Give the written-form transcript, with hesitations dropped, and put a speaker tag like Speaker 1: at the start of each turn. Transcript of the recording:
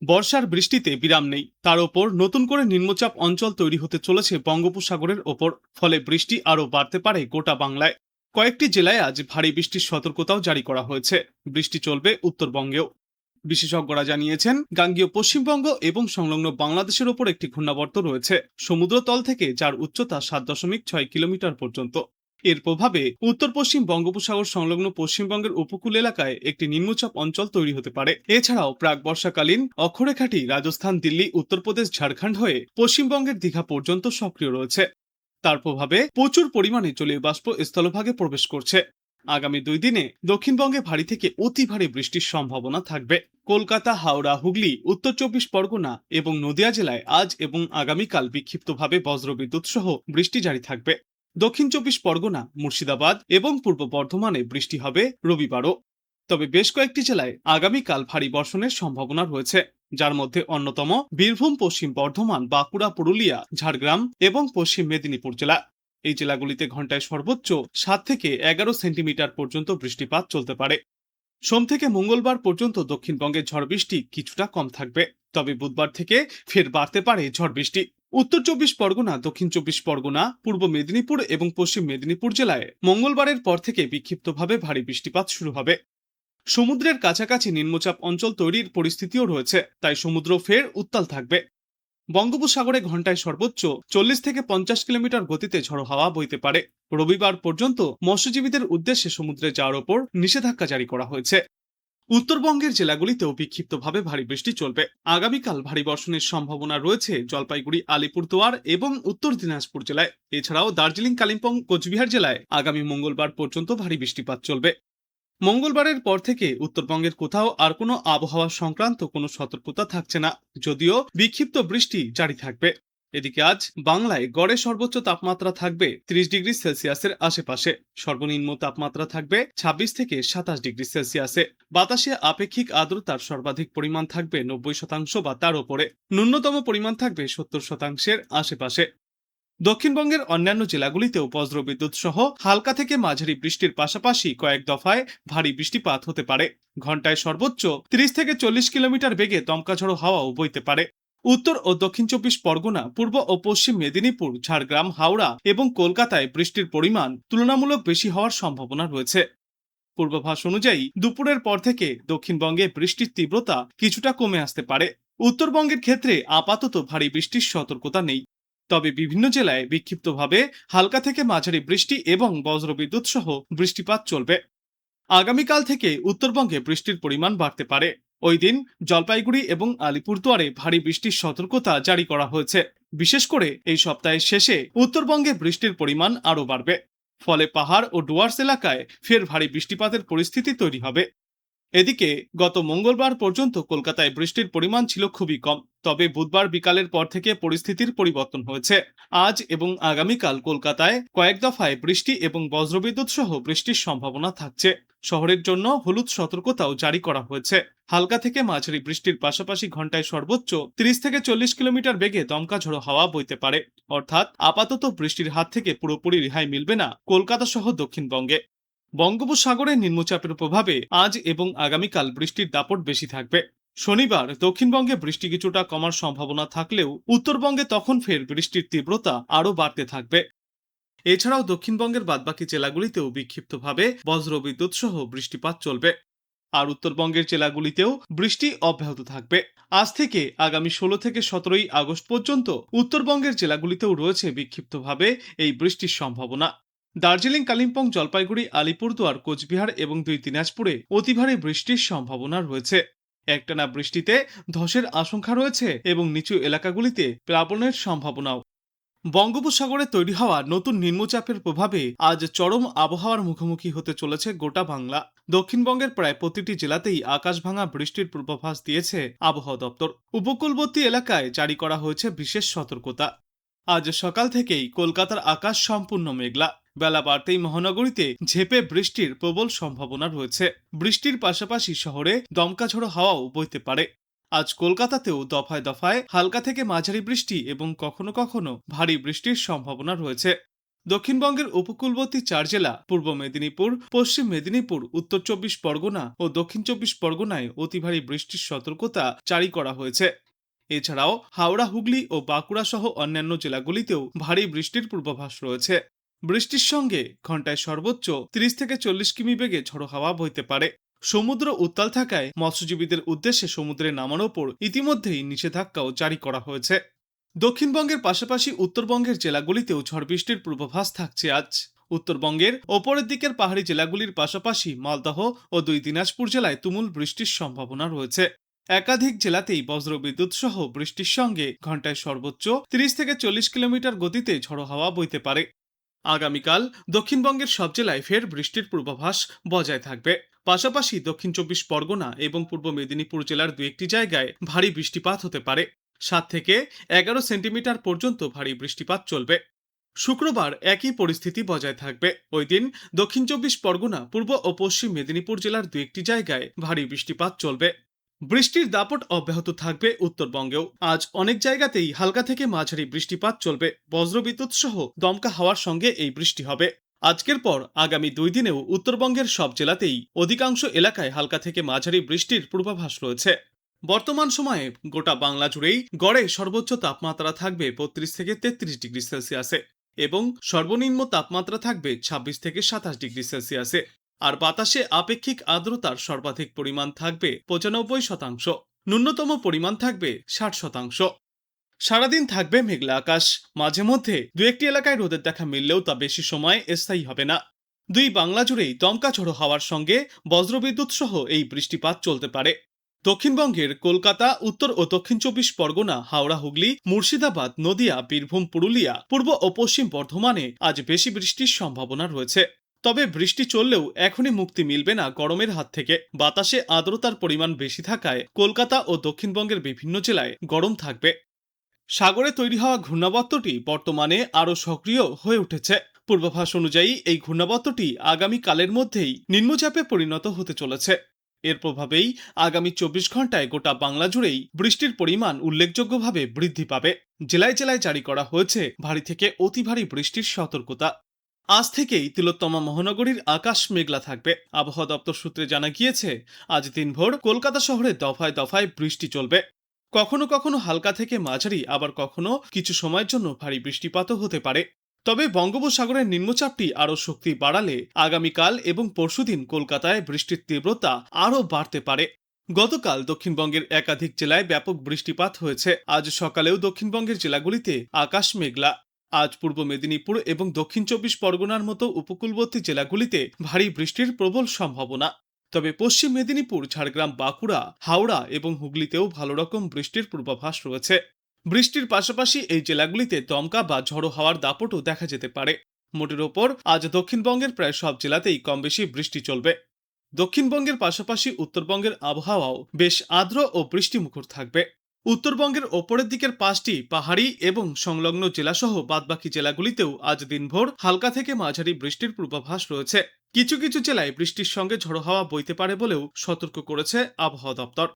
Speaker 1: বর্ষার বৃষ্টিতে বিরাম নেই, তার ওপর নতুন করে নিম্নচাপ অঞ্চল তৈরি হতে চলেছে বঙ্গোপসাগরের ওপর। ফলে বৃষ্টি আরও বাড়তে পারে গোটা বাংলায়। কয়েকটি জেলায় আজ ভারী বৃষ্টির সতর্কতাও জারি করা হয়েছে। বৃষ্টি চলবে উত্তরবঙ্গেও। বিশেষজ্ঞরা জানিয়েছেন, গাঙ্গীয় পশ্চিমবঙ্গ এবং সংলগ্ন বাংলাদেশের ওপর একটি ঘূর্ণাবর্ত রয়েছে সমুদ্রতল থেকে, যার উচ্চতা 7.6 কিলোমিটার পর্যন্ত। এর প্রভাবে উত্তর পশ্চিম বঙ্গোপসাগর সংলগ্ন পশ্চিমবঙ্গের উপকূল এলাকায় একটি নিম্নচাপ অঞ্চল তৈরি হতে পারে। এছাড়াও প্রাক বর্ষাকালীন অক্ষরেখাটি রাজস্থান, দিল্লি, উত্তরপ্রদেশ, ঝাড়খণ্ড হয়ে পশ্চিমবঙ্গের দীঘা পর্যন্ত সক্রিয় রয়েছে। তার প্রভাবে প্রচুর পরিমাণে জলীয় বাষ্প স্থলভাগে প্রবেশ করছে। আগামী 2 দিনে দক্ষিণবঙ্গে ভারী থেকে অতি ভারী বৃষ্টির সম্ভাবনা থাকবে। কলকাতা, হাওড়া, হুগলি, উত্তর 24 পরগনা এবং নদিয়া জেলায় আজ এবং আগামীকাল বিক্ষিপ্তভাবে বজ্রবিদ্যুৎ সহ বৃষ্টি জারি থাকবে। দক্ষিণ 24 পরগনা, মুর্শিদাবাদ এবং পূর্ব বর্ধমানে বৃষ্টি হবে রবিবারও। তবে বেশ কয়েকটি জেলায় আগামীকাল ভারী বর্ষণের সম্ভাবনা রয়েছে, যার মধ্যে অন্যতম বীরভূম, পশ্চিম বর্ধমান, বাঁকুড়া, পুরুলিয়া, ঝাড়গ্রাম এবং পশ্চিম মেদিনীপুর জেলা। এই জেলাগুলিতে ঘন্টায় সর্বোচ্চ 7 থেকে 11 সেন্টিমিটার পর্যন্ত বৃষ্টিপাত চলতে পারে। সোম থেকে মঙ্গলবার পর্যন্ত দক্ষিণবঙ্গে ঝড় বৃষ্টি কিছুটা কম থাকবে, তবে বুধবার থেকে ফের বাড়তে পারে ঝড় বৃষ্টি। উত্তর 24 পরগনা, দক্ষিণ 24 পরগনা, পূর্ব মেদিনীপুর এবং পশ্চিম মেদিনীপুর জেলায় মঙ্গলবারের পর থেকে বিক্ষিপ্তভাবে ভারী বৃষ্টিপাত শুরু হবে। সমুদ্রের কাছাকাছি নিম্নচাপ অঞ্চল তৈরির পরিস্থিতিও রয়েছে, তাই সমুদ্র ফের উত্তাল থাকবে। বঙ্গোপসাগরে ঘন্টায় সর্বোচ্চ 40 থেকে 50 কিলোমিটার গতিতে ঝড়ো হাওয়া বইতে পারে। রবিবার পর্যন্ত মৎস্যজীবীদের উদ্দেশ্যে সমুদ্রে যাওয়ার ওপর নিষেধাজ্ঞা জারি করা হয়েছে। উত্তরবঙ্গের জেলাগুলিতেও বিক্ষিপ্তভাবে ভারী বৃষ্টি চলবে। আগামীকাল ভারী বর্ষণের সম্ভাবনা রয়েছে জলপাইগুড়ি, আলিপুরদুয়ার এবং উত্তর দিনাজপুর জেলায়। এছাড়াও দার্জিলিং, কালিম্পং, কোচবিহার জেলায় আগামী মঙ্গলবার পর্যন্ত ভারী বৃষ্টিপাত চলবে। মঙ্গলবারের পর থেকে উত্তরবঙ্গের কোথাও আর কোনো আবহাওয়া সংক্রান্ত কোনো সতর্কতা থাকছে না, যদিও বিক্ষিপ্ত বৃষ্টি জারি থাকবে। এদিকে আজ বাংলায় গড়ে সর্বোচ্চ তাপমাত্রা থাকবে 30 ডিগ্রি সেলসিয়াসের আশেপাশে। সর্বনিম্ন তাপমাত্রা থাকবে 26 থেকে 27 ডিগ্রি সেলসিয়াসে। বাতাসে আপেক্ষিক আর্দ্রতার সর্বাধিক পরিমাণ থাকবে 90% বা তার উপরে। ন্যূনতম পরিমাণ থাকবে 70%-এর আশেপাশে। দক্ষিণবঙ্গের অন্যান্য জেলাগুলিতেও বজ্রবিদ্যুৎ সহ হালকা থেকে মাঝারি বৃষ্টির পাশাপাশি কয়েক দফায় ভারী বৃষ্টিপাত হতে পারে। ঘন্টায় সর্বোচ্চ 30 থেকে 40 কিলোমিটার বেগে দমকা ঝড়ো হাওয়াও বইতে পারে। উত্তর ও দক্ষিণ 24 পরগনা, পূর্ব ও পশ্চিম মেদিনীপুর, ঝাড়গ্রাম, হাওড়া এবং কলকাতায় বৃষ্টির পরিমাণ তুলনামূলক বেশি হওয়ার সম্ভাবনা রয়েছে। পূর্বাভাস অনুযায়ী দুপুরের পর থেকে দক্ষিণবঙ্গে বৃষ্টির তীব্রতা কিছুটা কমে আসতে পারে। উত্তরবঙ্গের ক্ষেত্রে আপাতত ভারী বৃষ্টির সতর্কতা নেই, তবে বিভিন্ন জেলায় বিক্ষিপ্তভাবে হালকা থেকে মাঝারি বৃষ্টি এবং বজ্রবিদ্যুৎ সহ বৃষ্টিপাত চলবে। আগামীকাল থেকে উত্তরবঙ্গে বৃষ্টির পরিমাণ বাড়তে পারে। ওই দিন জলপাইগুড়ি এবং আলিপুরদুয়ারে ভারী বৃষ্টির সতর্কতা জারি করা হয়েছে। বিশেষ করে এই সপ্তাহের শেষে উত্তরবঙ্গে বৃষ্টির পরিমাণ আরও বাড়বে। ফলে পাহাড় ও ডুয়ার্স এলাকায় ফের ভারী বৃষ্টিপাতের পরিস্থিতি তৈরি হবে। এদিকে গত মঙ্গলবার পর্যন্ত কলকাতায় বৃষ্টির পরিমাণ ছিল খুবই কম, তবে বুধবার বিকালের পর থেকে পরিস্থিতির পরিবর্তন হয়েছে। আজ এবং আগামীকাল কলকাতায় কয়েক দফায় বৃষ্টি এবং বজ্রবিদ্যুৎ সহ বৃষ্টির সম্ভাবনা থাকছে। শহরের জন্য হলুদ সতর্কতাও জারি করা হয়েছে। হালকা থেকে মাঝারি বৃষ্টির পাশাপাশি ঘন্টায় সর্বোচ্চ 30 থেকে 40 কিলোমিটার বেগে দমকা ঝোড়ো হাওয়া বইতে পারে। অর্থাৎ আপাতত বৃষ্টির হাত থেকে পুরোপুরি রেহাই মিলবে না কলকাতা সহ দক্ষিণবঙ্গে। বঙ্গোপসাগরের নিম্নচাপের প্রভাবে আজ এবং আগামীকাল বৃষ্টির দাপট বেশি থাকবে। শনিবার দক্ষিণবঙ্গে বৃষ্টি কিছুটা কমার সম্ভাবনা থাকলেও উত্তরবঙ্গে তখন ফের বৃষ্টির তীব্রতা আরও বাড়তে থাকবে। এছাড়াও দক্ষিণবঙ্গের বাদবাকি জেলাগুলিতেও বিক্ষিপ্তভাবে বজ্রবিদ্যুৎ সহ বৃষ্টিপাত চলবে। আর উত্তরবঙ্গের জেলাগুলিতেও বৃষ্টি অব্যাহত থাকবে। আজ থেকে আগামী 16 থেকে 17 আগস্ট পর্যন্ত উত্তরবঙ্গের জেলাগুলিতেও রয়েছে বিক্ষিপ্তভাবে এই বৃষ্টির সম্ভাবনা। দার্জিলিং, কালিম্পং, জলপাইগুড়ি, আলিপুরদুয়ার, কোচবিহার এবং 2 দিনাজপুরে অতি ভারী বৃষ্টির সম্ভাবনা রয়েছে। একটানা বৃষ্টিতে ধসের আশঙ্কা রয়েছে এবং নিচু এলাকাগুলিতে প্লাবনের সম্ভাবনাও। বঙ্গোপসাগরে তৈরি হওয়া নতুন নিম্নচাপের প্রভাবে আজ চরম আবহাওয়ার মুখোমুখি হতে চলেছে গোটা বাংলা। দক্ষিণবঙ্গের প্রায় প্রতিটি জেলাতেই আকাশ ভাঙা বৃষ্টির পূর্বাভাস দিয়েছে আবহাওয়া দপ্তর। উপকূলবর্তী এলাকায় জারি করা হয়েছে বিশেষ সতর্কতা। আজ সকাল থেকেই কলকাতার আকাশ সম্পূর্ণ মেঘলা। বেলা বাড়তেই মহানগরীতে ঝেঁপে বৃষ্টির প্রবল সম্ভাবনা রয়েছে। বৃষ্টির পাশাপাশি শহরে দমকা ঝোড়ো হাওয়াও বইতে পারে। আজ কলকাতাতেও দফায় দফায় হালকা থেকে মাঝারি বৃষ্টি এবং কখনো কখনো ভারী বৃষ্টির সম্ভাবনা রয়েছে। দক্ষিণবঙ্গের উপকূলবর্তী 4 জেলা পূর্ব মেদিনীপুর, পশ্চিম মেদিনীপুর, উত্তর 24 পরগনা ও দক্ষিণ 24 পরগনায় অতি ভারী বৃষ্টির সতর্কতা জারি করা হয়েছে। এছাড়াও হাওড়া, হুগলি ও বাঁকুড়া সহ অন্যান্য জেলাগুলিতেও ভারী বৃষ্টির পূর্বাভাস রয়েছে। বৃষ্টির সঙ্গে ঘন্টায় সর্বোচ্চ 30 থেকে 40 কিমি বেগে ঝড়ো হাওয়া বইতে পারে। সমুদ্র উত্তাল থাকায় মৎস্যজীবীদের উদ্দেশ্যে সমুদ্রে নামানোর ওপর ইতিমধ্যেই নিষেধাজ্ঞাও জারি করা হয়েছে। দক্ষিণবঙ্গের পাশাপাশি উত্তরবঙ্গের জেলাগুলিতেও ঝড় বৃষ্টির পূর্বাভাস থাকছে আজ। উত্তরবঙ্গের ওপরের দিকের পাহাড়ি জেলাগুলির পাশাপাশি মালদহ ও 2 দিনাজপুর জেলায় তুমুল বৃষ্টির সম্ভাবনা রয়েছে। একাধিক জেলাতেই বজ্রবিদ্যুৎ সহ বৃষ্টির সঙ্গে ঘন্টায় সর্বোচ্চ 30 থেকে 40 কিলোমিটার গতিতে ঝড়ো হাওয়া বইতে পারে। আগামীকাল দক্ষিণবঙ্গের সব জেলায় ফের বৃষ্টির পূর্বাভাস বজায় থাকবে। পাশাপাশি দক্ষিণ 24 পরগনা এবং পূর্ব মেদিনীপুর জেলার 2-1টি জায়গায় ভারী বৃষ্টিপাত হতে পারে। 7 থেকে 11 সেন্টিমিটার পর্যন্ত ভারী বৃষ্টিপাত চলবে। শুক্রবার একই পরিস্থিতি বজায় থাকবে। ওই দিন দক্ষিণ 24 পরগনা, পূর্ব ও পশ্চিম মেদিনীপুর জেলার 2-1টি জায়গায় ভারী বৃষ্টিপাত চলবে। বৃষ্টির দাপট অব্যাহত থাকবে উত্তরবঙ্গেও। আজ অনেক জায়গাতেই হালকা থেকে মাঝারি বৃষ্টিপাত চলবে। বজ্রবিদ্যুৎ সহ দমকা হাওয়ার সঙ্গে এই বৃষ্টি হবে। আজকের পর আগামী 2 দিনেও উত্তরবঙ্গের সব জেলাতেই অধিকাংশ এলাকায় হালকা থেকে মাঝারি বৃষ্টির পূর্বাভাস রয়েছে। বর্তমান সময়ে গোটা বাংলা জুড়েই গড়ে সর্বোচ্চ তাপমাত্রা থাকবে 32 থেকে 33 ডিগ্রি সেলসিয়াসে এবং সর্বনিম্ন তাপমাত্রা থাকবে 26 থেকে 27 ডিগ্রি সেলসিয়াসে। আর বাতাসে আপেক্ষিক আর্দ্রতার সর্বাধিক পরিমাণ থাকবে 95%, ন্যূনতম পরিমাণ থাকবে 60%। সারাদিন থাকবে মেঘলা আকাশ, মাঝে মধ্যে 2-1টি এলাকায় রোদের দেখা মিললেও তা বেশি সময় স্থায়ী হবে না। 2 বাংলা জুড়েই দমকা ঝড়ো হাওয়ার সঙ্গে বজ্রবিদ্যুৎ সহ এই বৃষ্টিপাত চলতে পারে। দক্ষিণবঙ্গের কলকাতা, উত্তর ও দক্ষিণ 24 পরগনা, হাওড়া, হুগলি, মুর্শিদাবাদ, নদিয়া, বীরভূম, পুরুলিয়া, পূর্ব ও পশ্চিম বর্ধমানে আজ বেশি বৃষ্টির সম্ভাবনা রয়েছে। তবে বৃষ্টি চললেও এখনই মুক্তি মিলবে না গরমের হাত থেকে। বাতাসে আর্দ্রতার পরিমাণ বেশি থাকায় কলকাতা ও দক্ষিণবঙ্গের বিভিন্ন জেলায় গরম থাকবে। সাগরে তৈরি হওয়া ঘূর্ণাবর্তটি বর্তমানে আরও সক্রিয় হয়ে উঠেছে। পূর্বাভাস অনুযায়ী এই ঘূর্ণাবর্তটি আগামীকালের মধ্যেই নিম্নচাপে পরিণত হতে চলেছে। এর প্রভাবেই আগামী 24 ঘন্টায় গোটা বাংলা জুড়েই বৃষ্টির পরিমাণ উল্লেখযোগ্যভাবে বৃদ্ধি পাবে। জেলায় জেলায় জারি করা হয়েছে ভারী থেকে অতি ভারী বৃষ্টির সতর্কতা। আজ থেকেই তিলোত্তমা মহানগরীর আকাশ মেঘলা থাকবে। আবহাওয়া দপ্তর সূত্রে জানা গিয়েছে, আজ দিনভর কলকাতা শহরে দফায় দফায় বৃষ্টি চলবে। কখনো কখনো হালকা থেকে মাঝারি, আবার কখনো কিছু সময়ের জন্য ভারী বৃষ্টিপাতও হতে পারে। তবে বঙ্গোপসাগরের নিম্নচাপটি আরও শক্তি বাড়ালে আগামীকাল এবং পরশুদিন কলকাতায় বৃষ্টির তীব্রতা আরও বাড়তে পারে। গতকাল দক্ষিণবঙ্গের একাধিক জেলায় ব্যাপক বৃষ্টিপাত হয়েছে। আজ সকালেও দক্ষিণবঙ্গের জেলাগুলিতে আকাশ মেঘলা। আজ পূর্ব মেদিনীপুর এবং দক্ষিণ 24 পরগনার মতো উপকূলবর্তী জেলাগুলিতে ভারী বৃষ্টির প্রবল সম্ভাবনা। তবে পশ্চিম মেদিনীপুর, ঝাড়গ্রাম, বাঁকুড়া, হাওড়া এবং হুগলিতেও ভালো রকম বৃষ্টির পূর্বাভাস রয়েছে। বৃষ্টির পাশাপাশি এই জেলাগুলিতে দমকা বা ঝড়ো হাওয়ার দাপটও দেখা যেতে পারে। মোটের ওপর আজ দক্ষিণবঙ্গের প্রায় সব জেলাতেই কম বেশি বৃষ্টি চলবে। দক্ষিণবঙ্গের পাশাপাশি উত্তরবঙ্গের আবহাওয়াও বেশ আর্দ্র ও বৃষ্টিমুখর থাকবে। উত্তরবঙ্গের ওপরের দিকের 5টি পাহাড়ি এবং সংলগ্ন জেলাসহ বাদবাকি জেলাগুলিতেও আজ দিনভর হালকা থেকে মাঝারি বৃষ্টির পূর্বাভাস রয়েছে। কিছু কিছু জেলায় বৃষ্টির সঙ্গে ঝড়ো হাওয়া বইতে পারে বলেও সতর্ক করেছে আবহাওয়া দপ্তর।